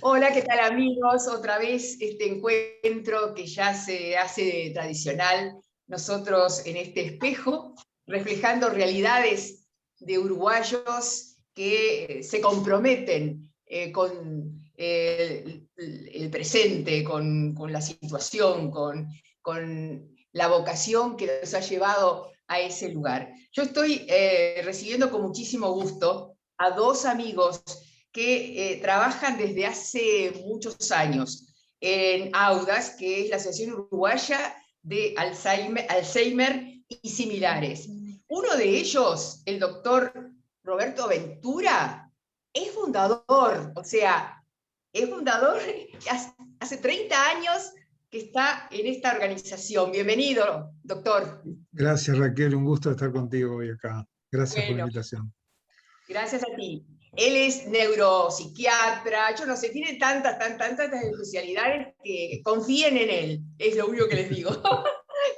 Hola, ¿qué tal amigos? Otra vez este encuentro que ya se hace tradicional, nosotros en este espejo, reflejando realidades de uruguayos que se comprometen con el presente, con la situación, con la vocación que los ha llevado a ese lugar. Yo estoy recibiendo con muchísimo gusto a dos amigos que trabajan desde hace muchos años en AUDAS, que es la Asociación Uruguaya de Alzheimer y similares. Uno de ellos, el doctor Roberto Ventura, es fundador, o sea, es fundador hace 30 años que está en esta organización. Bienvenido, doctor. Gracias, Raquel, un gusto estar contigo hoy acá. Gracias por la Bueno, invitación. gracias a ti. Él es neuropsiquiatra, yo no sé, tiene tantas especialidades que confíen en él, es lo único que les digo.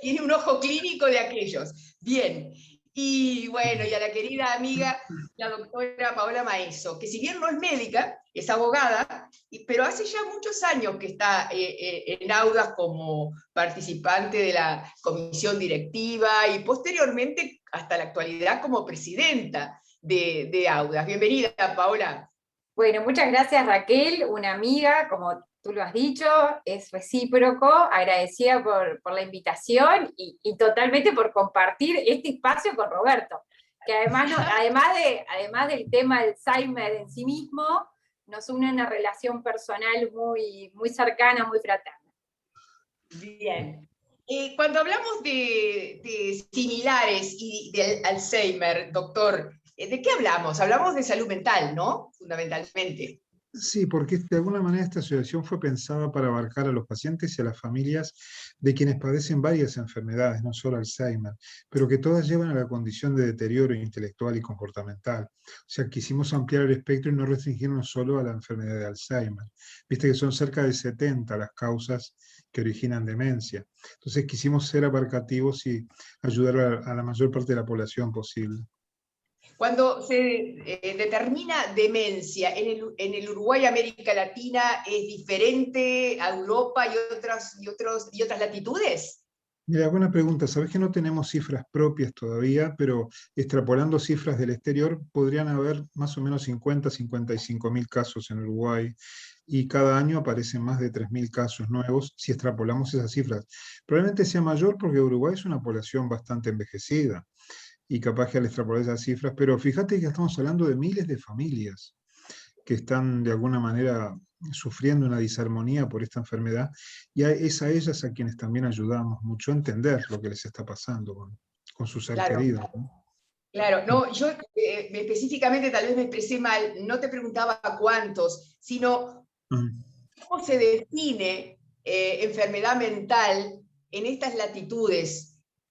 Tiene un ojo clínico de aquellos. Bien. Y bueno, y a la querida amiga, la doctora Paola Maeso, que si bien no es médica, es abogada, pero hace ya muchos años que está en AUDAS como participante de la comisión directiva y posteriormente hasta la actualidad como presidenta de AUDAS. Bienvenida, Paola. Bueno, muchas gracias Raquel, una amiga, como tú lo has dicho, es recíproco, agradecida por la invitación y totalmente por compartir este espacio con Roberto, que además, además del tema del Alzheimer en sí mismo, nos une una relación personal muy cercana, muy fraterna. Bien. Cuando hablamos de similares y de Alzheimer, doctor, ¿de qué hablamos? Hablamos de salud mental, ¿no? Fundamentalmente. Sí, porque de alguna manera esta asociación fue pensada para abarcar a los pacientes y a las familias de quienes padecen varias enfermedades, no solo Alzheimer, pero que todas llevan a la condición de deterioro intelectual y comportamental. O sea, quisimos ampliar el espectro y no restringirnos solo a la enfermedad de Alzheimer. Viste que son cerca de 70 las causas que originan demencia. Entonces quisimos ser abarcativos y ayudar a la mayor parte de la población posible. Cuando se determina demencia en el Uruguay, América Latina, ¿es diferente a Europa y otras latitudes? Mira, buena pregunta. Sabes que no tenemos cifras propias todavía, pero extrapolando cifras del exterior, podrían haber más o menos 55.000 casos en Uruguay y cada año aparecen más de 3.000 casos nuevos si extrapolamos esas cifras. Probablemente sea mayor porque Uruguay es una población bastante envejecida y capaz que al extrapolar esas cifras, pero fíjate que estamos hablando de miles de familias que están de alguna manera sufriendo una disarmonía por esta enfermedad, y es a ellas a quienes también ayudamos mucho a entender lo que les está pasando con su ser Claro. querido, ¿no? Claro, no, yo específicamente tal vez me expresé mal, no te preguntaba cuántos, sino cómo se define enfermedad mental en estas latitudes,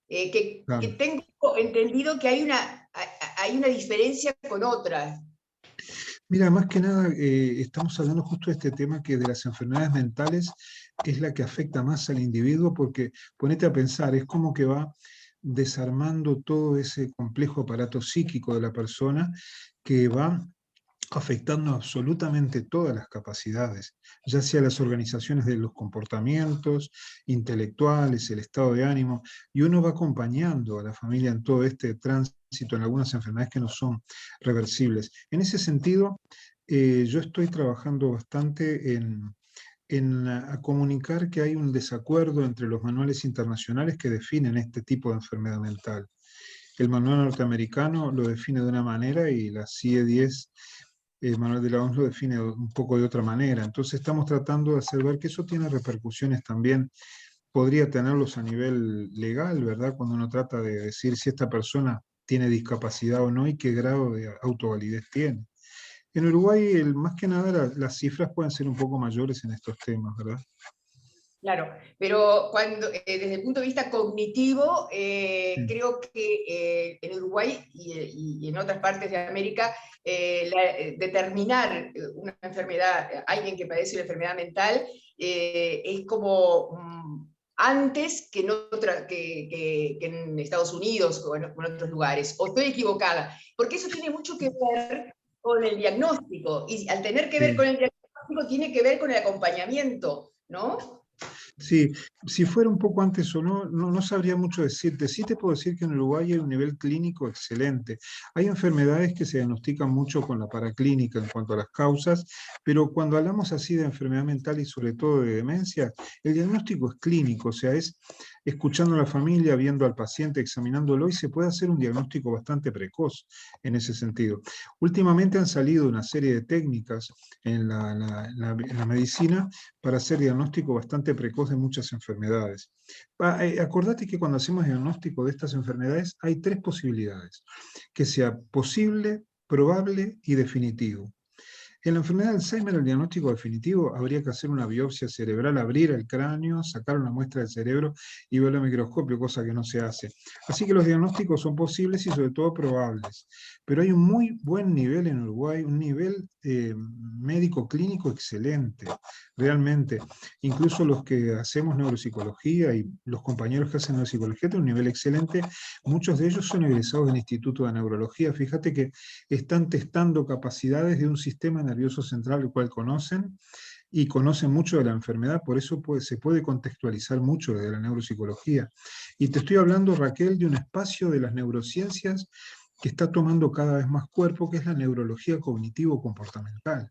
que Claro. tengo entendido que hay una diferencia con otras. Mira, más que nada, estamos hablando justo de este tema que de las enfermedades mentales es la que afecta más al individuo, porque ponete a pensar, es como que va desarmando todo ese complejo aparato psíquico de la persona que va afectando absolutamente todas las capacidades, ya sea las organizaciones de los comportamientos intelectuales, el estado de ánimo, y uno va acompañando a la familia en todo este tránsito en algunas enfermedades que no son reversibles. En ese sentido, yo estoy trabajando bastante a comunicar que hay un desacuerdo entre los manuales internacionales que definen este tipo de enfermedad mental. El manual norteamericano lo define de una manera y la CIE-10, el manual de la OMS, lo define un poco de otra manera. Entonces estamos tratando de hacer ver que eso tiene repercusiones también, podría tenerlos a nivel legal, ¿verdad? Cuando uno trata de decir si esta persona tiene discapacidad o no y qué grado de autovalidez tiene. En Uruguay, más que nada, las cifras pueden ser un poco mayores en estos temas, ¿verdad? Claro, pero desde el punto de vista cognitivo, creo que en Uruguay y en otras partes de América, determinar una enfermedad, alguien que padece una enfermedad mental, es como antes que en Estados Unidos o en otros lugares. ¿O estoy equivocada? Porque eso tiene mucho que ver con el diagnóstico, y al tener que ver con el diagnóstico ejemplo, tiene que ver con el acompañamiento, ¿no? Sí, si fuera un poco antes o no, no sabría mucho decirte. Sí te puedo decir que en Uruguay hay un nivel clínico excelente. Hay enfermedades que se diagnostican mucho con la paraclínica en cuanto a las causas, pero cuando hablamos así de enfermedad mental y sobre todo de demencia, el diagnóstico es clínico, o sea, es escuchando a la familia, viendo al paciente, examinándolo y se puede hacer un diagnóstico bastante precoz en ese sentido. Últimamente han salido una serie de técnicas en la medicina para hacer diagnóstico bastante precoz de muchas enfermedades. Acordate que cuando hacemos diagnóstico de estas enfermedades hay tres posibilidades: que sea posible, probable y definitivo. En la enfermedad de Alzheimer, el diagnóstico definitivo habría que hacer una biopsia cerebral, abrir el cráneo, sacar una muestra del cerebro y verlo al microscopio, cosa que no se hace. Así que los diagnósticos son posibles y sobre todo probables. Pero hay un muy buen nivel en Uruguay, un nivel médico clínico excelente, realmente. Incluso los que hacemos neuropsicología y los compañeros que hacen neuropsicología tienen un nivel excelente. Muchos de ellos son egresados del Instituto de Neurología. Fíjate que están testando capacidades de un sistema nervioso central, el cual conocen, y conocen mucho de la enfermedad, por eso se puede contextualizar mucho de la neuropsicología. Y te estoy hablando, Raquel, de un espacio de las neurociencias que está tomando cada vez más cuerpo, que es la neurología cognitivo-comportamental,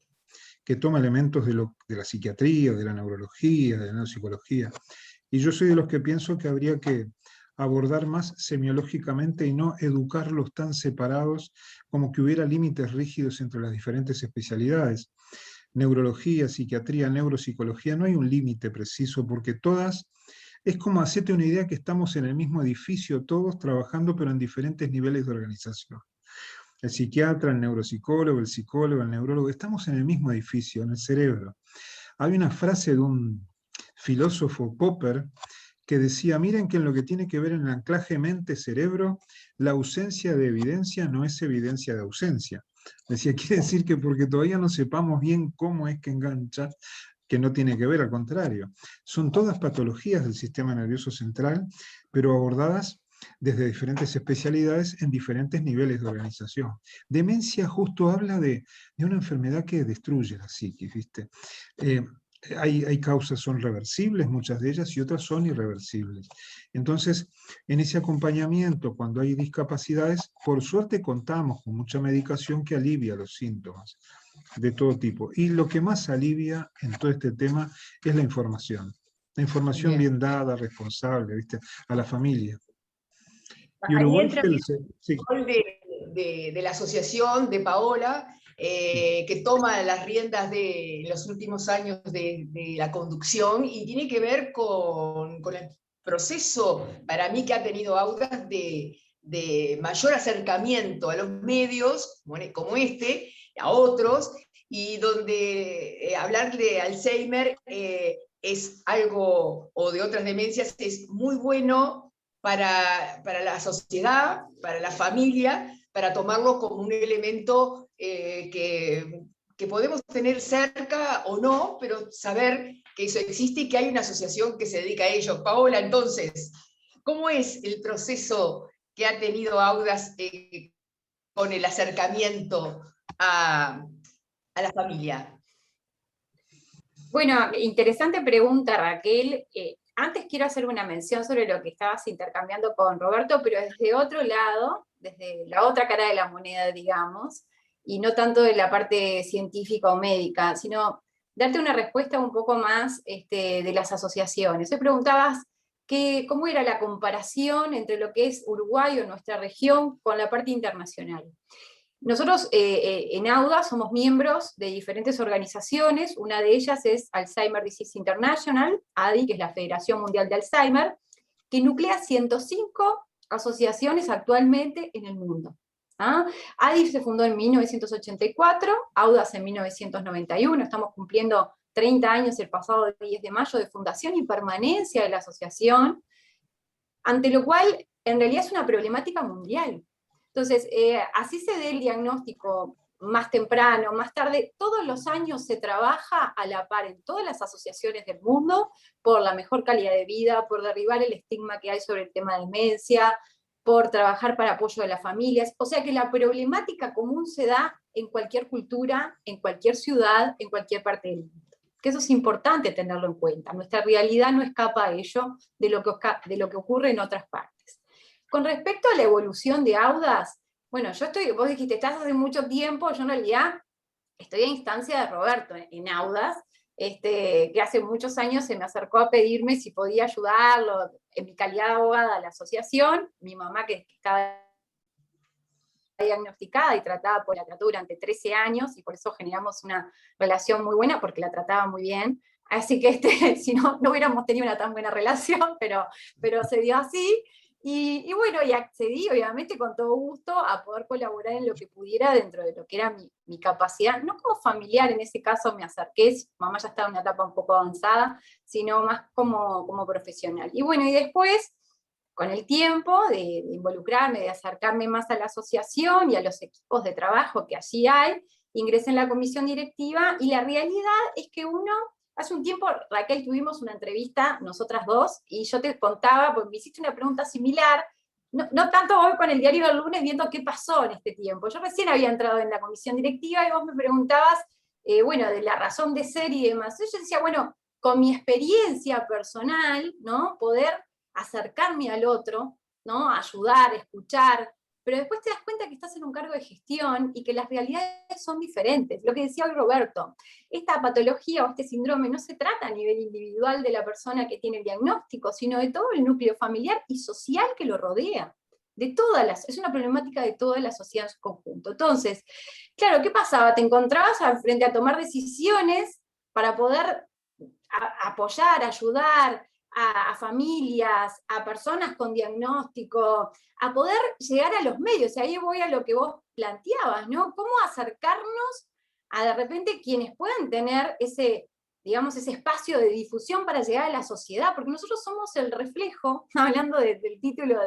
que toma elementos de la psiquiatría, de la neurología, de la neuropsicología. Y yo soy de los que pienso que habría que abordar más semiológicamente y no educarlos tan separados, como que hubiera límites rígidos entre las diferentes especialidades. Neurología, psiquiatría, neuropsicología, no hay un límite preciso, porque todas, es como hacerte una idea que estamos en el mismo edificio, todos trabajando, pero en diferentes niveles de organización. El psiquiatra, el neuropsicólogo, el psicólogo, el neurólogo, estamos en el mismo edificio, en el cerebro. Hay una frase de un filósofo, Popper, que decía: miren que en lo que tiene que ver en el anclaje mente-cerebro, la ausencia de evidencia no es evidencia de ausencia. Decía, quiere decir que porque todavía no sepamos bien cómo es que engancha, que no tiene que ver, al contrario. Son todas patologías del sistema nervioso central, pero abordadas desde diferentes especialidades en diferentes niveles de organización. Demencia justo habla de una enfermedad que destruye la psiquis, ¿viste? Hay causas, son reversibles, muchas de ellas, y otras son irreversibles. Entonces, en ese acompañamiento, cuando hay discapacidades, por suerte contamos con mucha medicación que alivia los síntomas de todo tipo. Y lo que más alivia en todo este tema es la información. La información bien dada, responsable, ¿viste? A la familia. Y Ahí Uruguay entra fue el rol de la asociación de Paola, que toma las riendas de los últimos años de la conducción y tiene que ver con el proceso, para mí, que ha tenido Audas de mayor acercamiento a los medios, como este, a otros, y donde hablar de Alzheimer es algo, o de otras demencias, es muy bueno para la sociedad, para la familia, para tomarlo como un elemento que podemos tener cerca o no, pero saber que eso existe y que hay una asociación que se dedica a ello. Paola, entonces, ¿cómo es el proceso que ha tenido Audas con el acercamiento a la familia? Bueno, interesante pregunta, Raquel. Antes quiero hacer una mención sobre lo que estabas intercambiando con Roberto, pero desde otro lado, desde la otra cara de la moneda, digamos, y no tanto de la parte científica o médica, sino darte una respuesta un poco más de las asociaciones. Te preguntabas cómo era la comparación entre lo que es Uruguay o nuestra región con la parte internacional. Nosotros en AUDA somos miembros de diferentes organizaciones, una de ellas es Alzheimer Disease International, ADI, que es la Federación Mundial de Alzheimer, que nuclea 105 asociaciones actualmente en el mundo. ADI se fundó en 1984, AUDAS en 1991, estamos cumpliendo 30 años el pasado 10 de mayo de fundación y permanencia de la asociación, ante lo cual en realidad es una problemática mundial. Entonces, así se dé el diagnóstico más temprano, más tarde, todos los años se trabaja a la par en todas las asociaciones del mundo por la mejor calidad de vida, por derribar el estigma que hay sobre el tema de demencia, por trabajar para apoyo de las familias. O sea que la problemática común se da en cualquier cultura, en cualquier ciudad, en cualquier parte del mundo. Que eso es importante tenerlo en cuenta. Nuestra realidad no escapa a ello de lo que ocurre en otras partes. Con respecto a la evolución de Audas, bueno, vos dijiste, estás hace mucho tiempo, yo en realidad estoy a instancia de Roberto en Audas, que hace muchos años se me acercó a pedirme si podía ayudarlo en mi calidad de abogada a la asociación, mi mamá que estaba diagnosticada y tratada por la trató durante 13 años, y por eso generamos una relación muy buena, porque la trataba muy bien. Así que si no, no hubiéramos tenido una tan buena relación, pero se dio así. Y bueno, y accedí, obviamente, con todo gusto a poder colaborar en lo que pudiera dentro de lo que era mi capacidad, no como familiar, en ese caso me acerqué, mamá ya estaba en una etapa un poco avanzada, sino más como profesional. Y bueno, y después, con el tiempo de involucrarme, de acercarme más a la asociación y a los equipos de trabajo que allí hay, ingresé en la comisión directiva, y la realidad es que hace un tiempo, Raquel, tuvimos una entrevista, nosotras dos, y yo te contaba, porque me hiciste una pregunta similar, no tanto hoy con el diario del lunes viendo qué pasó en este tiempo. Yo recién había entrado en la comisión directiva y vos me preguntabas, bueno, de la razón de ser y demás. Yo decía, bueno, con mi experiencia personal, ¿no? Poder acercarme al otro, ¿no? Ayudar, escuchar, pero después te das cuenta que estás en un cargo de gestión y que las realidades son diferentes. Lo que decía hoy Roberto, esta patología o este síndrome no se trata a nivel individual de la persona que tiene el diagnóstico, sino de todo el núcleo familiar y social que lo rodea. Es una problemática de toda la sociedad en su conjunto. Entonces, claro, ¿qué pasaba? Te encontrabas frente a tomar decisiones para poder apoyar, ayudar a familias, a personas con diagnóstico, a poder llegar a los medios. Y ahí voy a lo que vos planteabas, ¿no? ¿Cómo acercarnos a de repente quienes puedan tener ese espacio de difusión para llegar a la sociedad? Porque nosotros somos el reflejo, hablando del título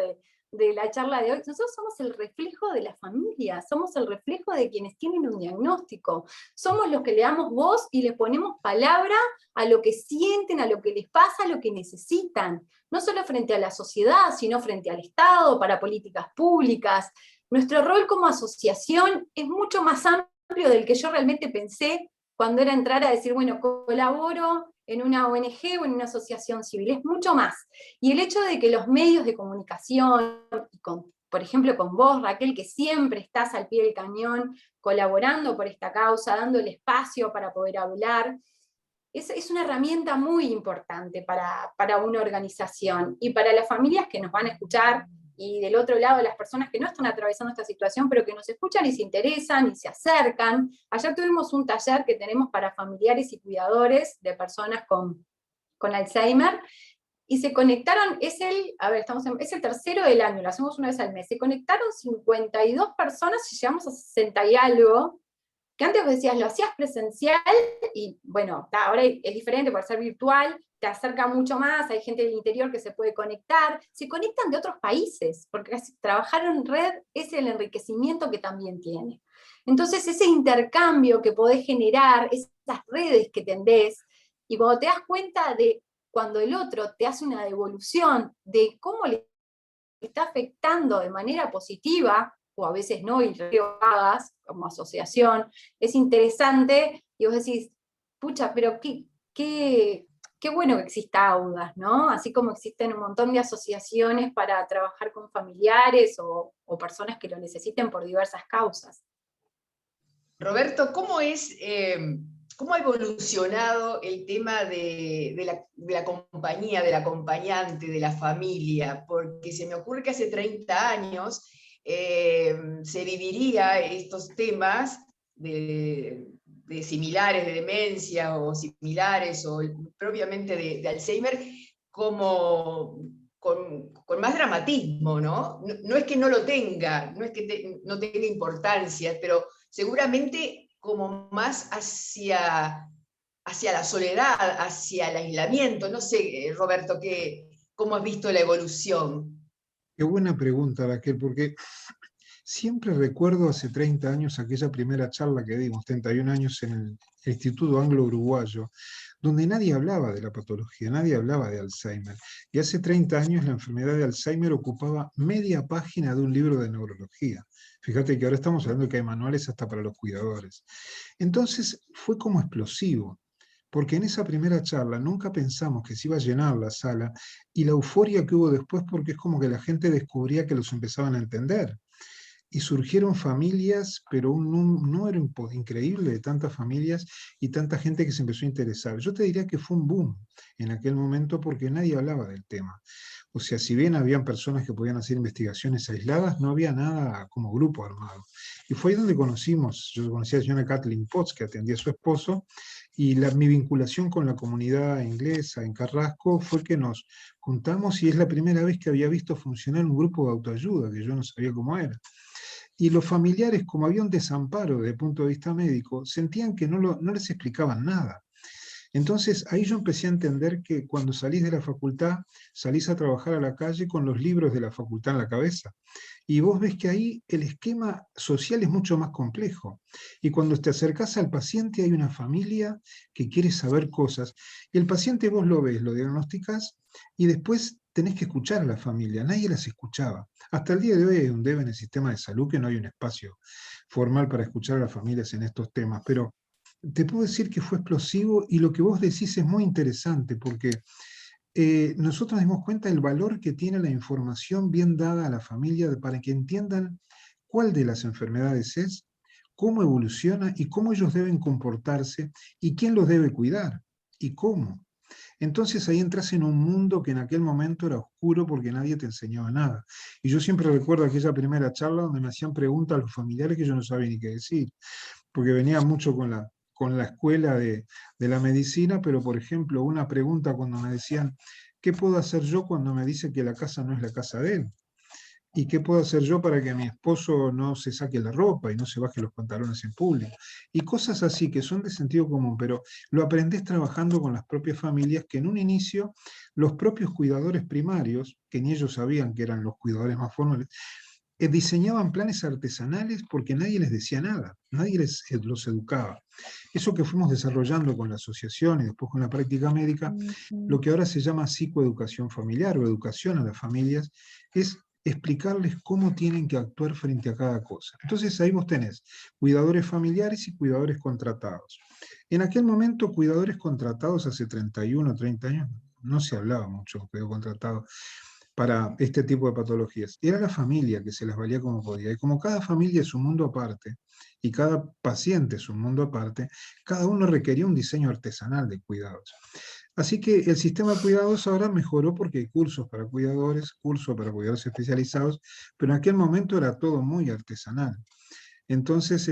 de la charla de hoy, nosotros somos el reflejo de la familia, somos el reflejo de quienes tienen un diagnóstico, somos los que le damos voz y le ponemos palabra a lo que sienten, a lo que les pasa, a lo que necesitan, no solo frente a la sociedad, sino frente al Estado, para políticas públicas. Nuestro rol como asociación es mucho más amplio del que yo realmente pensé cuando era entrar a decir, bueno, colaboro en una ONG o en una asociación civil, es mucho más. Y el hecho de que los medios de comunicación, por ejemplo con vos, Raquel, que siempre estás al pie del cañón, colaborando por esta causa, dándole espacio para poder hablar, es una herramienta muy importante para una organización y para las familias que nos van a escuchar, y del otro lado las personas que no están atravesando esta situación, pero que nos escuchan y se interesan y se acercan. Ayer tuvimos un taller que tenemos para familiares y cuidadores de personas con Alzheimer, y se conectaron, es el tercero del año, lo hacemos una vez al mes, se conectaron 52 personas y llegamos a 60 y algo, que antes vos decías, lo hacías presencial, y bueno, ahora es diferente por ser virtual, te acerca mucho más, hay gente del interior que se puede conectar, se conectan de otros países, porque trabajar en red es el enriquecimiento que también tiene. Entonces ese intercambio que podés generar, esas redes que tendés, y cuando te das cuenta de cuando el otro te hace una devolución de cómo le está afectando de manera positiva, o a veces no, y lo hagas como asociación, es interesante, y vos decís, pucha, pero qué bueno que exista Audas, ¿no? Así como existen un montón de asociaciones para trabajar con familiares o personas que lo necesiten por diversas causas. Roberto, ¿cómo ha evolucionado el tema de la compañía, del acompañante, de la familia? Porque se me ocurre que hace 30 años se viviría estos temas de similares, de demencia o similares, o propiamente de Alzheimer, como con más dramatismo, ¿no? No es que no lo tenga, no es que no tenga importancia, pero seguramente como más hacia la soledad, hacia el aislamiento. No sé, Roberto, ¿cómo has visto la evolución? Qué buena pregunta, Raquel, porque Siempre recuerdo hace 30 años aquella primera charla que dimos, 31 años en el Instituto Anglo-Uruguayo, donde nadie hablaba de la patología, nadie hablaba de Alzheimer. Y hace 30 años la enfermedad de Alzheimer ocupaba media página de un libro de neurología. Fíjate que ahora estamos hablando de que hay manuales hasta para los cuidadores. Entonces fue como explosivo, porque en esa primera charla nunca pensamos que se iba a llenar la sala y la euforia que hubo después, porque es como que la gente descubría que los empezaban a entender. Y surgieron familias, pero un número increíble de tantas familias y tanta gente que se empezó a interesar. Yo te diría que fue un boom en aquel momento porque nadie hablaba del tema. O sea, si bien habían personas que podían hacer investigaciones aisladas, no había nada como grupo armado. Y fue ahí donde yo conocí a la señora Kathleen Potts, que atendía a su esposo, y mi vinculación con la comunidad inglesa en Carrasco fue que nos juntamos y es la primera vez que había visto funcionar un grupo de autoayuda, que yo no sabía cómo era. Y los familiares, como había un desamparo desde el punto de vista médico, sentían que no les explicaban nada. Entonces ahí yo empecé a entender que cuando salís de la facultad, salís a trabajar a la calle con los libros de la facultad en la cabeza. Y vos ves que ahí el esquema social es mucho más complejo. Y cuando te acercás al paciente hay una familia que quiere saber cosas. Y el paciente vos lo ves, lo diagnosticás y después tenés que escuchar a la familia. Nadie las escuchaba. Hasta el día de hoy hay un debe en el sistema de salud que no hay un espacio formal para escuchar a las familias en estos temas. Pero te puedo decir que fue explosivo y lo que vos decís es muy interesante porque nosotros nos dimos cuenta del valor que tiene la información bien dada a la familia para que entiendan cuál de las enfermedades es, cómo evoluciona y cómo ellos deben comportarse y quién los debe cuidar y cómo. Entonces ahí entras en un mundo que en aquel momento era oscuro porque nadie te enseñaba nada. Y yo siempre recuerdo aquella primera charla donde me hacían preguntas a los familiares que yo no sabía ni qué decir, porque venía mucho con la escuela de la medicina, pero por ejemplo, una pregunta cuando me decían, ¿qué puedo hacer yo cuando me dice que la casa no es la casa de él? ¿Y qué puedo hacer yo para que mi esposo no se saque la ropa y no se baje los pantalones en público? Y cosas así que son de sentido común, pero lo aprendés trabajando con las propias familias que en un inicio los propios cuidadores primarios, que ni ellos sabían que eran los cuidadores más formales, diseñaban planes artesanales porque nadie les decía nada, nadie los educaba. Eso que fuimos desarrollando con la asociación y después con la práctica médica, lo que ahora se llama psicoeducación familiar o educación a las familias, es explicarles cómo tienen que actuar frente a cada cosa. Entonces ahí vos tenés cuidadores familiares y cuidadores contratados. En aquel momento, cuidadores contratados hace 31 o 30 años, no se hablaba mucho de cuidado contratado para este tipo de patologías. Era la familia que se las valía como podía. Y como cada familia es un mundo aparte y cada paciente es un mundo aparte, cada uno requería un diseño artesanal de cuidados. Así que el sistema de cuidados ahora mejoró porque hay cursos para cuidadores, cursos para cuidadores especializados, pero en aquel momento era todo muy artesanal. Entonces,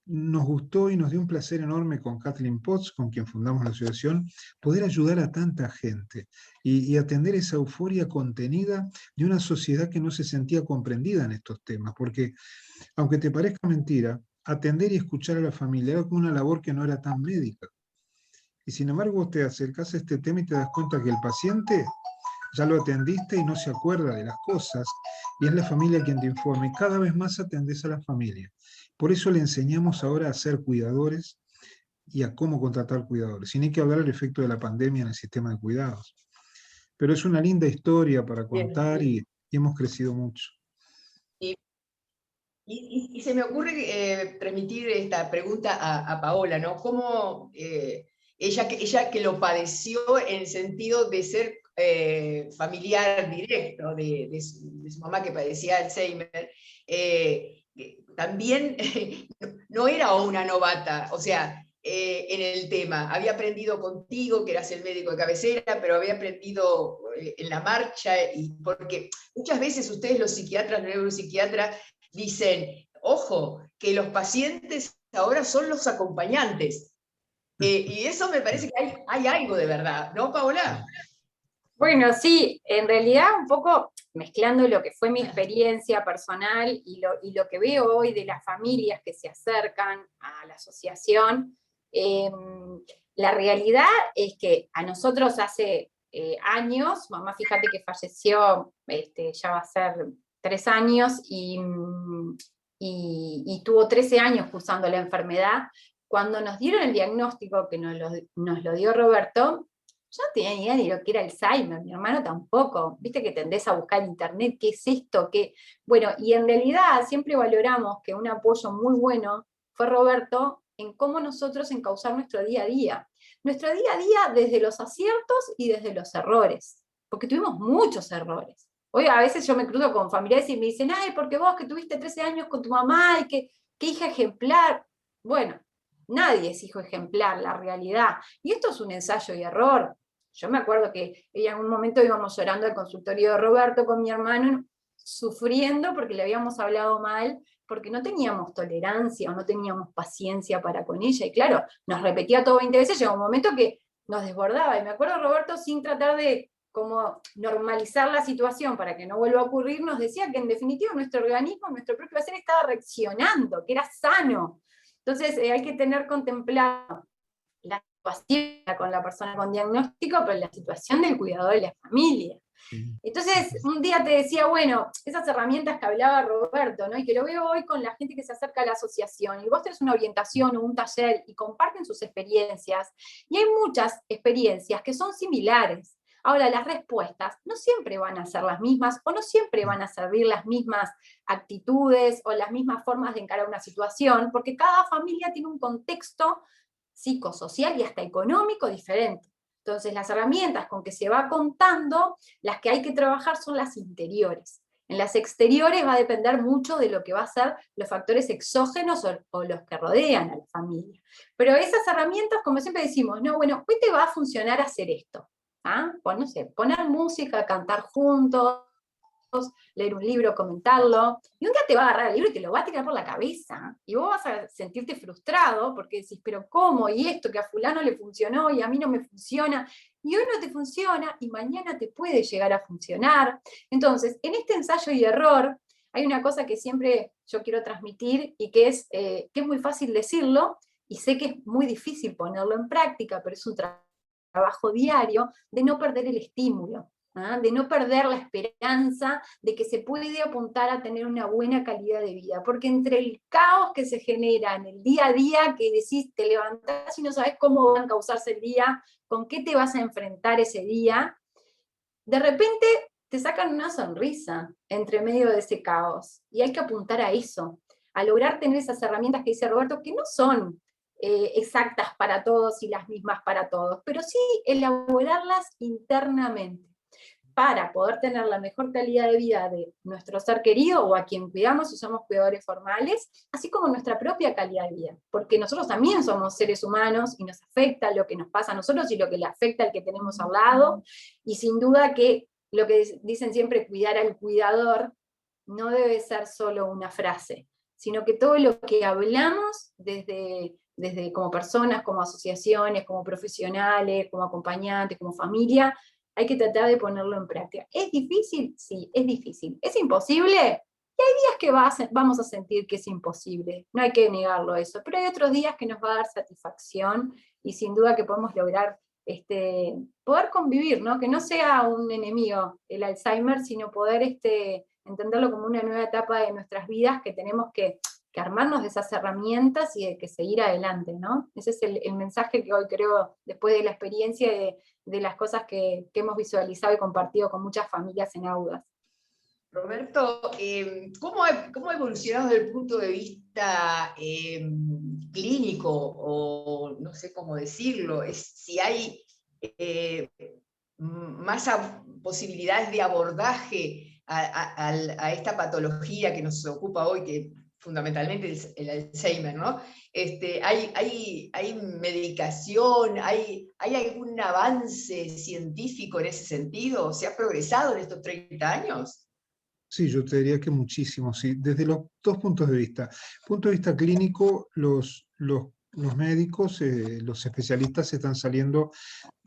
nos gustó y nos dio un placer enorme con Kathleen Potts, con quien fundamos la asociación, poder ayudar a tanta gente y atender esa euforia contenida de una sociedad que no se sentía comprendida en estos temas, porque aunque te parezca mentira, atender y escuchar a la familia era como una labor que no era tan médica. Y sin embargo, vos te acercás a este tema y te das cuenta que el paciente ya lo atendiste y no se acuerda de las cosas, y es la familia quien te informa, y cada vez más atendés a la familia. Por eso le enseñamos ahora a ser cuidadores y a cómo contratar cuidadores, sin hay que hablar del efecto de la pandemia en el sistema de cuidados. Pero es una linda historia para Bien. contar y hemos crecido mucho. Y se me ocurre transmitir esta pregunta a Paola, ¿no? ¿Cómo ella que lo padeció en el sentido de ser familiar directo de su mamá que padecía Alzheimer, también no era una novata, o sea, en el tema. Había aprendido contigo, que eras el médico de cabecera, pero había aprendido en la marcha, y porque muchas veces ustedes los psiquiatras, neuropsiquiatras, dicen, ojo, que los pacientes ahora son los acompañantes. Y eso me parece que hay algo de verdad, ¿no, Paola? Bueno, sí, en realidad un poco mezclando lo que fue mi experiencia personal y lo que veo hoy de las familias que se acercan a la asociación, la realidad es que a nosotros hace años, mamá fíjate que falleció, ya va a ser 3 años y tuvo 13 años cursando la enfermedad. Cuando nos dieron el diagnóstico que nos lo dio Roberto, yo no tenía ni idea ni lo que era Alzheimer, mi hermano tampoco. Viste que tendés a buscar en internet, ¿qué es esto? ¿Qué? Bueno, y en realidad siempre valoramos que un apoyo muy bueno fue Roberto en cómo nosotros encauzar nuestro día a día. Nuestro día a día desde los aciertos y desde los errores, porque tuvimos muchos errores. Hoy a veces yo me cruzo con familiares y me dicen, ay, porque vos que tuviste 13 años con tu mamá y qué hija ejemplar. Bueno, nadie es hijo ejemplar, la realidad. Y esto es un ensayo y error. Yo me acuerdo que en un momento íbamos llorando al consultorio de Roberto con mi hermano, sufriendo porque le habíamos hablado mal, porque no teníamos tolerancia o no teníamos paciencia para con ella. Y claro, nos repetía todo 20 veces, llegó un momento que nos desbordaba. Y me acuerdo Roberto, sin tratar de como normalizar la situación para que no vuelva a ocurrir, nos decía que en definitiva nuestro organismo, nuestro propio ser estaba reaccionando, que era sano. Entonces hay que tener contemplado la situación con la persona con diagnóstico, pero la situación del cuidador de la familia. Entonces, un día te decía, bueno, esas herramientas que hablaba Roberto, ¿no? Y que lo veo hoy con la gente que se acerca a la asociación, y vos tenés una orientación o un taller y comparten sus experiencias, y hay muchas experiencias que son similares. Ahora, las respuestas no siempre van a ser las mismas, o no siempre van a servir las mismas actitudes o las mismas formas de encarar una situación, porque cada familia tiene un contexto psicosocial y hasta económico diferente. Entonces, las herramientas con que se va contando, las que hay que trabajar son las interiores. En las exteriores va a depender mucho de lo que va a ser los factores exógenos o los que rodean a la familia. Pero esas herramientas, como siempre decimos, no, bueno, hoy te va a funcionar hacer esto. ¿Ah? Pues, no sé, poner música, cantar juntos, leer un libro, comentarlo, y un día te va a agarrar el libro y te lo va a tirar por la cabeza, y vos vas a sentirte frustrado, porque decís, pero ¿cómo? Y esto que a fulano le funcionó, y a mí no me funciona, y hoy no te funciona, y mañana te puede llegar a funcionar. Entonces, en este ensayo y error, hay una cosa que siempre yo quiero transmitir, y que es muy fácil decirlo, y sé que es muy difícil ponerlo en práctica, pero es un trabajo diario, de no perder el estímulo. De no perder la esperanza de que se puede apuntar a tener una buena calidad de vida, porque entre el caos que se genera en el día a día, que decís, te levantás y no sabes cómo va a causarse el día, con qué te vas a enfrentar ese día, de repente te sacan una sonrisa entre medio de ese caos, y hay que apuntar a eso, a lograr tener esas herramientas que dice Roberto, que no son exactas para todos y las mismas para todos, pero sí elaborarlas internamente, para poder tener la mejor calidad de vida de nuestro ser querido o a quien cuidamos si somos cuidadores formales, así como nuestra propia calidad de vida, porque nosotros también somos seres humanos y nos afecta lo que nos pasa a nosotros y lo que le afecta al que tenemos al lado, y sin duda que lo que dicen siempre, cuidar al cuidador, no debe ser solo una frase, sino que todo lo que hablamos desde como personas, como asociaciones, como profesionales, como acompañantes, como familia, hay que tratar de ponerlo en práctica. ¿Es difícil? Sí, es difícil. ¿Es imposible? Y hay días que vamos a sentir que es imposible, no hay que negarlo eso, pero hay otros días que nos va a dar satisfacción, y sin duda que podemos lograr poder convivir, ¿no? Que no sea un enemigo el Alzheimer, sino poder entenderlo como una nueva etapa de nuestras vidas, que tenemos que armarnos de esas herramientas y de que seguir adelante, ¿no? Ese es el mensaje que hoy creo, después de la experiencia de las cosas que hemos visualizado y compartido con muchas familias en Audas. Roberto, ¿cómo ha evolucionado desde el punto de vista clínico, o no sé cómo decirlo, si hay más posibilidades de abordaje a esta patología que nos ocupa hoy, que fundamentalmente es el Alzheimer, ¿no? ¿Hay medicación? ¿Hay algún avance científico en ese sentido? ¿Se ha progresado en estos 30 años? Sí, yo te diría que muchísimo, sí, desde los dos puntos de vista. Punto de vista clínico, los médicos, los especialistas están saliendo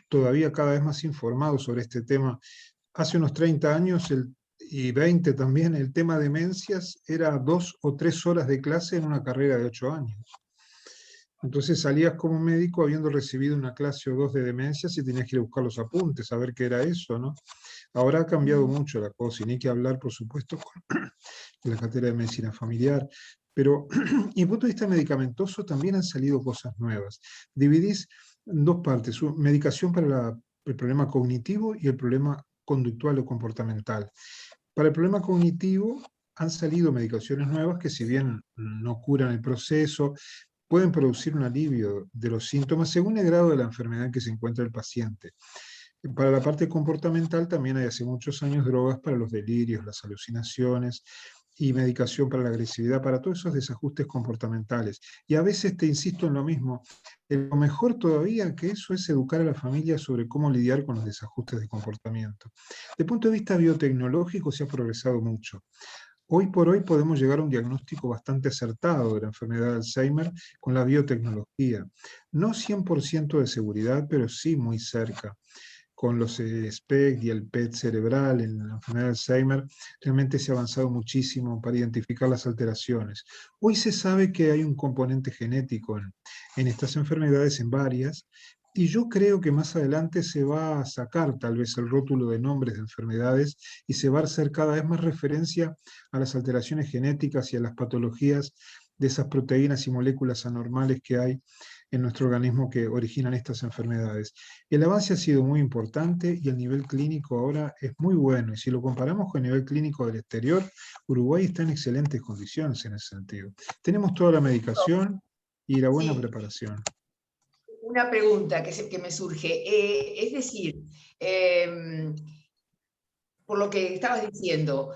todavía cada vez más informados sobre este tema. Hace unos 30 años y 20 también, el tema demencias era 2 o 3 horas de clase en una carrera de 8 años. Entonces salías como médico habiendo recibido una clase o dos de demencias y tenías que ir a buscar los apuntes, a ver qué era eso, ¿no? Ahora ha cambiado mucho la cosa, y ni que hablar, por supuesto, con la cartera de medicina familiar, pero y el punto de vista medicamentoso también han salido cosas nuevas. Dividís en dos partes, medicación para el problema cognitivo y el problema conductual o comportamental. Para el problema cognitivo han salido medicaciones nuevas que, si bien no curan el proceso, pueden producir un alivio de los síntomas según el grado de la enfermedad en que se encuentra el paciente. Para la parte comportamental también hay hace muchos años drogas para los delirios, las alucinaciones, y medicación para la agresividad, para todos esos desajustes comportamentales. Y a veces te insisto en lo mismo, lo mejor todavía que eso es educar a la familia sobre cómo lidiar con los desajustes de comportamiento. Desde el punto de vista biotecnológico se ha progresado mucho. Hoy por hoy podemos llegar a un diagnóstico bastante acertado de la enfermedad de Alzheimer con la biotecnología. No 100% de seguridad, pero sí muy cerca. Con los SPECT y el PET cerebral en la enfermedad de Alzheimer, realmente se ha avanzado muchísimo para identificar las alteraciones. Hoy se sabe que hay un componente genético en estas enfermedades, en varias, y yo creo que más adelante se va a sacar tal vez el rótulo de nombres de enfermedades y se va a hacer cada vez más referencia a las alteraciones genéticas y a las patologías de esas proteínas y moléculas anormales que hay en nuestro organismo que originan estas enfermedades. El avance ha sido muy importante y el nivel clínico ahora es muy bueno. Y si lo comparamos con el nivel clínico del exterior, Uruguay está en excelentes condiciones en ese sentido. Tenemos toda la medicación y la buena preparación. Una pregunta que me surge. Es decir, por lo que estabas diciendo,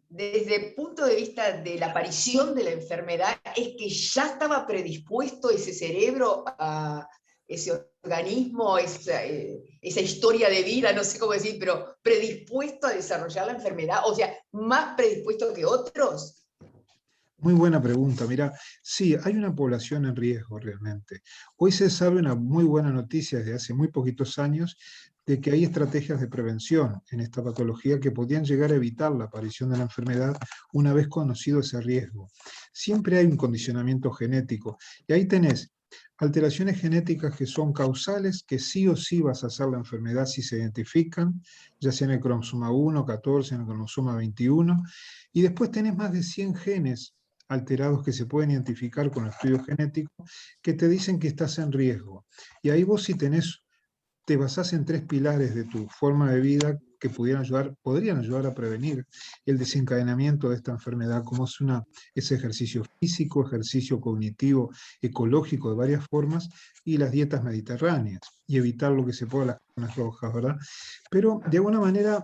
desde el punto de vista de la aparición de la enfermedad, ¿es que ya estaba predispuesto ese cerebro, a ese organismo, esa historia de vida, no sé cómo decir, pero predispuesto a desarrollar la enfermedad? O sea, ¿más predispuesto que otros? Muy buena pregunta. Mira, sí, hay una población en riesgo realmente. Hoy se sabe una muy buena noticia desde hace muy poquitos años de que hay estrategias de prevención en esta patología que podían llegar a evitar la aparición de la enfermedad una vez conocido ese riesgo. Siempre hay un condicionamiento genético y ahí tenés alteraciones genéticas que son causales, que sí o sí vas a hacer la enfermedad si se identifican, ya sea en el cromosoma 1, 14, en el cromosoma 21, y después tenés más de 100 genes alterados que se pueden identificar con el estudio genético, que te dicen que estás en riesgo. Y ahí vos, si tenés, te basás en 3 pilares de tu forma de vida que podrían ayudar a prevenir el desencadenamiento de esta enfermedad, como es ejercicio físico, ejercicio cognitivo, ecológico de varias formas, y las dietas mediterráneas, y evitar lo que se pueda las carnes rojas, ¿verdad? Pero de alguna manera,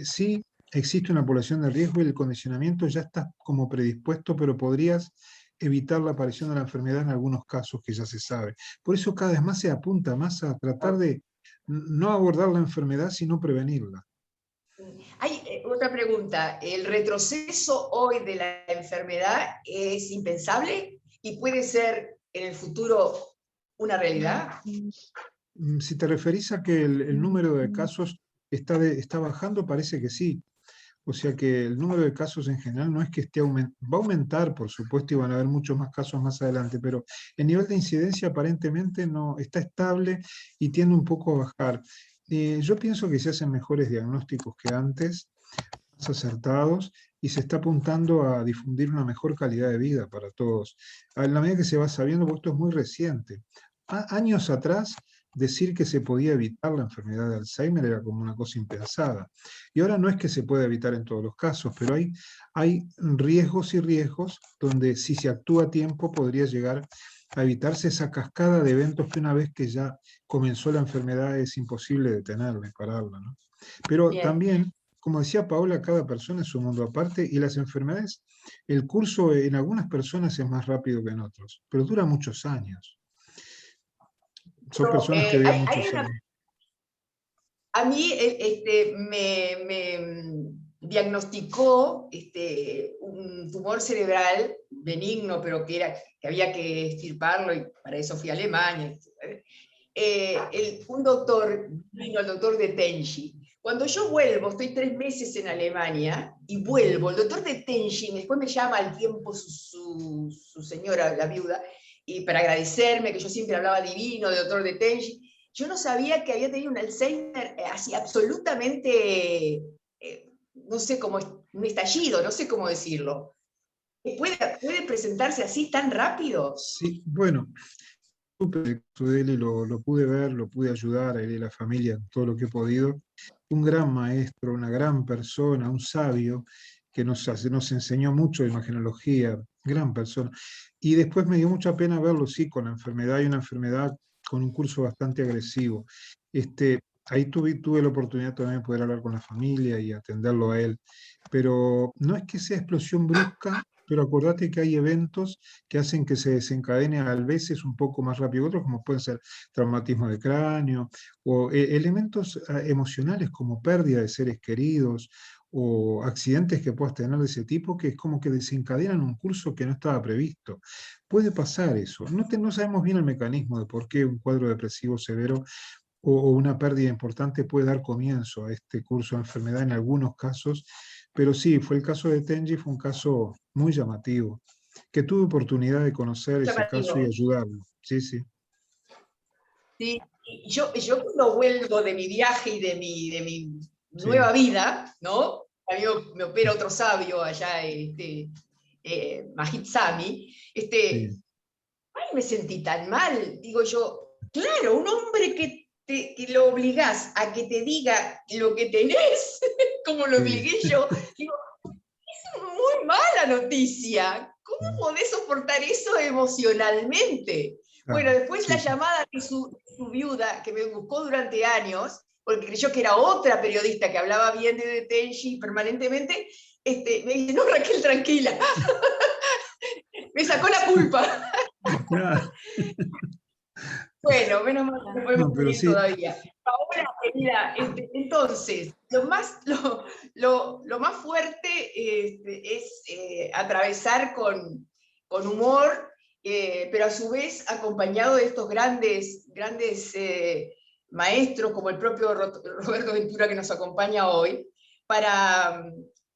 sí, existe una población de riesgo y el condicionamiento ya está como predispuesto, pero podrías evitar la aparición de la enfermedad en algunos casos que ya se sabe. Por eso cada vez más se apunta más a tratar de no abordar la enfermedad, sino prevenirla. Hay otra pregunta. ¿El retroceso hoy de la enfermedad es impensable y puede ser en el futuro una realidad? Si te referís a que el número de casos está bajando, parece que sí. O sea que el número de casos en general no es que va a aumentar, por supuesto, y van a haber muchos más casos más adelante, pero el nivel de incidencia aparentemente no está estable y tiende un poco a bajar. Yo pienso que se hacen mejores diagnósticos que antes, más acertados, y se está apuntando a difundir una mejor calidad de vida para todos. A la medida que se va sabiendo, porque esto es muy reciente. Años atrás, decir que se podía evitar la enfermedad de Alzheimer era como una cosa impensada. Y ahora no es que se pueda evitar en todos los casos, pero hay riesgos y riesgos donde si se actúa a tiempo podría llegar a evitarse esa cascada de eventos que una vez que ya comenzó la enfermedad es imposible detenerla y pararla, ¿no? Pero Bien. también, como decía Paola, cada persona es un mundo aparte y las enfermedades, el curso en algunas personas es más rápido que en otros, pero dura muchos años. Son personas que viven muchos años. A mí me diagnosticó un tumor cerebral benigno, pero que había que extirparlo, y para eso fui a Alemania. Un doctor, vino el doctor de Tenji. Cuando yo vuelvo, estoy 3 meses en Alemania, y vuelvo, el doctor de Tenji después me llama al tiempo su señora, la viuda, y para agradecerme, que yo siempre hablaba divino del doctor de Tenji. yo no sabía que había tenido un Alzheimer así absolutamente, no sé cómo, un estallido, no sé cómo decirlo. ¿Puede presentarse así tan rápido? Sí, bueno, supe el caso de él y lo pude ver, lo pude ayudar a él y a la familia en todo lo que he podido. Un gran maestro, una gran persona, un sabio que nos enseñó mucho de imagenología, gran persona. Y después me dio mucha pena verlo, sí, con la enfermedad, y una enfermedad con un curso bastante agresivo. Ahí tuve la oportunidad también de poder hablar con la familia y atenderlo a él. Pero no es que sea explosión brusca, pero acordate que hay eventos que hacen que se desencadene a veces un poco más rápido que otros, como pueden ser traumatismo de cráneo, o elementos emocionales como pérdida de seres queridos, o accidentes que puedas tener de ese tipo, que es como que desencadenan un curso que no estaba previsto. Puede pasar eso. No sabemos bien el mecanismo de por qué un cuadro depresivo severo o una pérdida importante puede dar comienzo a este curso de enfermedad en algunos casos, pero sí, fue el caso de Tenji, fue un caso muy llamativo, que tuve oportunidad de conocer ese caso y Llamativo. ayudarlo. Sí, sí. Sí, y yo cuando vuelvo de mi viaje y de mi Sí, nueva vida, ¿no? A mí me opera otro sabio allá, Mahit Sami, sí. ay, me sentí tan mal, digo yo, claro, un hombre que lo obligás a que te diga lo que tenés, como lo Sí, obligué yo, digo, muy mala noticia. ¿Cómo sí, podés soportar eso emocionalmente? Bueno, claro, después la sí, sí. llamada de su viuda, que me buscó durante años, porque creyó que era otra periodista que hablaba bien de Tenji permanentemente, me dice, no, Raquel, tranquila, me sacó la culpa. Claro. Bueno, menos mal que podemos No, pero seguir sí, todavía. Ahora, querida, entonces, lo más fuerte es atravesar con humor, pero a su vez acompañado de estos grandes maestros, como el propio Roberto Ventura que nos acompaña hoy, para,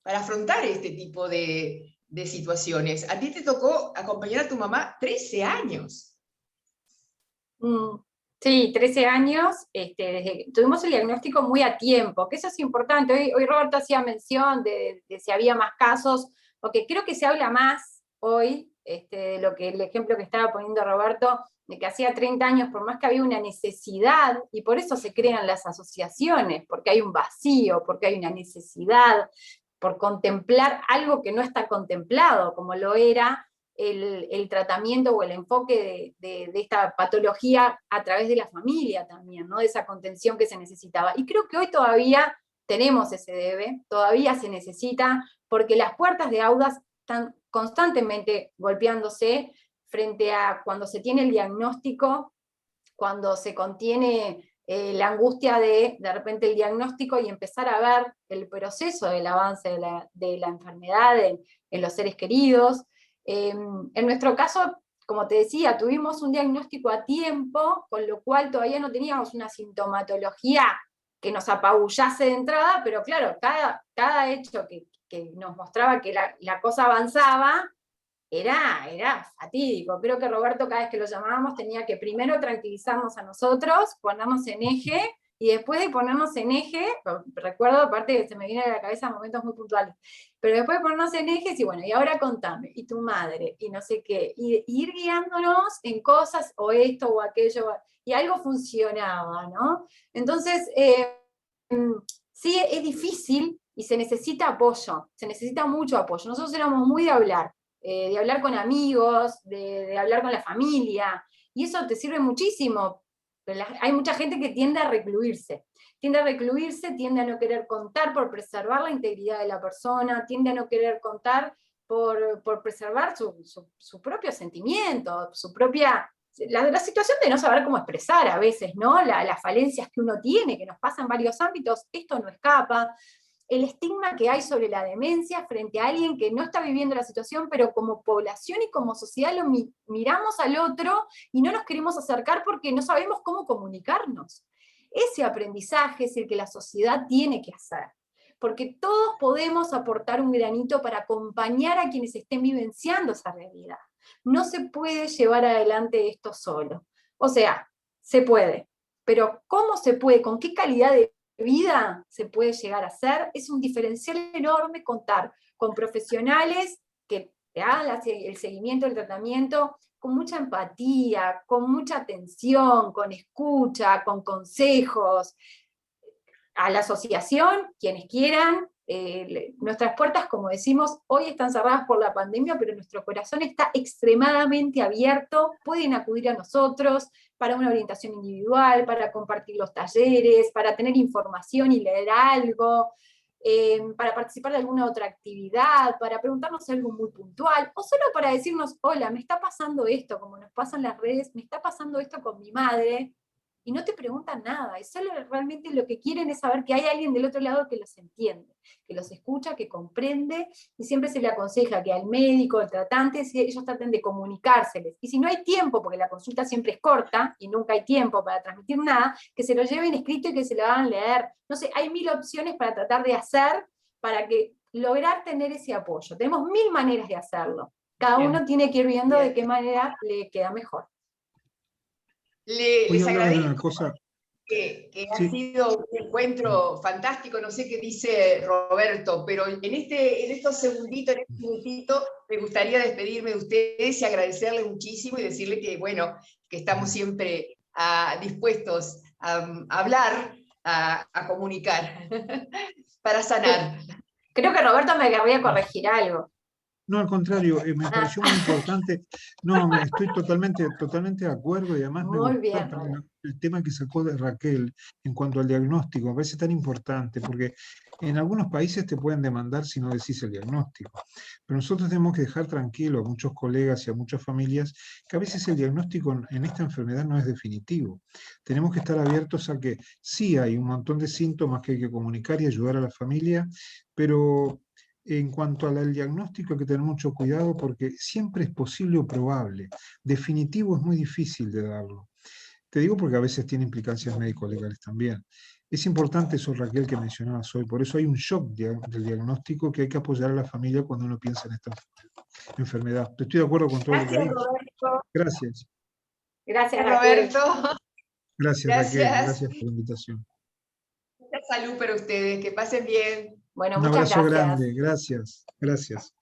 para afrontar este tipo de situaciones. A ti te tocó acompañar a tu mamá 13 años. Mm, sí, 13 años, desde que tuvimos el diagnóstico muy a tiempo, que eso es importante. Hoy Roberto hacía mención de si había más casos, porque creo que se habla más hoy, de lo que el ejemplo que estaba poniendo Roberto, de que hacía 30 años, por más que había una necesidad, y por eso se crean las asociaciones, porque hay un vacío, porque hay una necesidad, por contemplar algo que no está contemplado, como lo era el tratamiento o el enfoque de esta patología a través de la familia también, ¿no? De esa contención que se necesitaba. Y creo que hoy todavía tenemos ese debe, todavía se necesita, porque las puertas de Audas están constantemente golpeándose frente a cuando se tiene el diagnóstico, cuando se contiene la angustia de repente el diagnóstico y empezar a ver el proceso del avance de la enfermedad en los seres queridos. En nuestro caso, como te decía, tuvimos un diagnóstico a tiempo, con lo cual todavía no teníamos una sintomatología que nos apabullase de entrada, pero claro, cada hecho que nos mostraba que la cosa avanzaba, era fatídico. Creo que Roberto, cada vez que lo llamábamos, tenía que primero tranquilizarnos a nosotros, ponernos en eje, y después de ponernos en eje, recuerdo, aparte que se me viene a la cabeza momentos muy puntuales, pero después de ponernos en eje, sí, bueno, y ahora contame, y tu madre, y no sé qué, y ir guiándonos en cosas, o esto, o aquello, y algo funcionaba, ¿no? Entonces, sí, es difícil, y se necesita apoyo, se necesita mucho apoyo. Nosotros éramos muy de hablar con amigos, de hablar con la familia, y eso te sirve muchísimo. Hay mucha gente que tiende a recluirse, tiende a no querer contar por preservar la integridad de la persona, tiende a no querer contar por preservar su propio sentimiento, su propia... La situación de no saber cómo expresar a veces, ¿no? Las falencias que uno tiene, que nos pasa en varios ámbitos, esto no escapa, el estigma que hay sobre la demencia frente a alguien que no está viviendo la situación, pero como población y como sociedad lo miramos al otro y no nos queremos acercar porque no sabemos cómo comunicarnos. Ese aprendizaje es el que la sociedad tiene que hacer, porque todos podemos aportar un granito para acompañar a quienes estén vivenciando esa realidad. No se puede llevar adelante esto solo. O sea, se puede, pero cómo se puede, con qué calidad de vida se puede llegar a hacer, es un diferencial enorme contar con profesionales que te hagan el seguimiento del tratamiento con mucha empatía, con mucha atención, con escucha, con consejos. A la asociación, quienes quieran, nuestras puertas, como decimos, hoy están cerradas por la pandemia, pero nuestro corazón está extremadamente abierto, pueden acudir a nosotros para una orientación individual, para compartir los talleres, para tener información y leer algo, para participar de alguna otra actividad, para preguntarnos algo muy puntual, o solo para decirnos, hola, me está pasando esto, como nos pasan las redes, me está pasando esto con mi madre, y no te preguntan nada, y solo realmente lo que quieren es saber que hay alguien del otro lado que los entiende, que los escucha, que comprende, y siempre se le aconseja que al médico, al tratante, ellos traten de comunicárseles. Y si no hay tiempo, porque la consulta siempre es corta, y nunca hay tiempo para transmitir nada, que se lo lleven escrito y que se lo hagan leer. No sé, hay 1000 opciones para tratar de hacer, para que lograr tener ese apoyo. Tenemos 1000 maneras de hacerlo. Cada uno tiene que ir viendo de qué manera le queda mejor. Voy Les a hablar de una agradezco cosa. que ha Sí. sido un encuentro fantástico, no sé qué dice Roberto, pero en estos segunditos, en este minutito, me gustaría despedirme de ustedes y agradecerles muchísimo y decirles que, bueno, que estamos siempre dispuestos a hablar, a comunicar, para sanar. Creo que Roberto me querría corregir algo. No, al contrario, me pareció muy importante. No, estoy totalmente de acuerdo y además me Muy gustó bien, el tema que sacó de Raquel en cuanto al diagnóstico. Me parece tan importante porque en algunos países te pueden demandar si no decís el diagnóstico. Pero nosotros tenemos que dejar tranquilo a muchos colegas y a muchas familias que a veces el diagnóstico en esta enfermedad no es definitivo. Tenemos que estar abiertos a que sí hay un montón de síntomas que hay que comunicar y ayudar a la familia, pero en cuanto al diagnóstico hay que tener mucho cuidado porque siempre es posible o probable. Definitivo es muy difícil de darlo. Te digo porque a veces tiene implicancias médico-legales también. Es importante eso, Raquel, que mencionabas hoy. Por eso hay un shock del diagnóstico que hay que apoyar a la familia cuando uno piensa en esta enfermedad. Estoy de acuerdo con todo lo que gracias, dices. Roberto. Gracias. Gracias, Raquel. Roberto, Gracias, Raquel. gracias. Gracias por la invitación. Mucha salud para ustedes, que pasen bien. Bueno, Un muchas abrazo gracias. grande. Gracias. Gracias.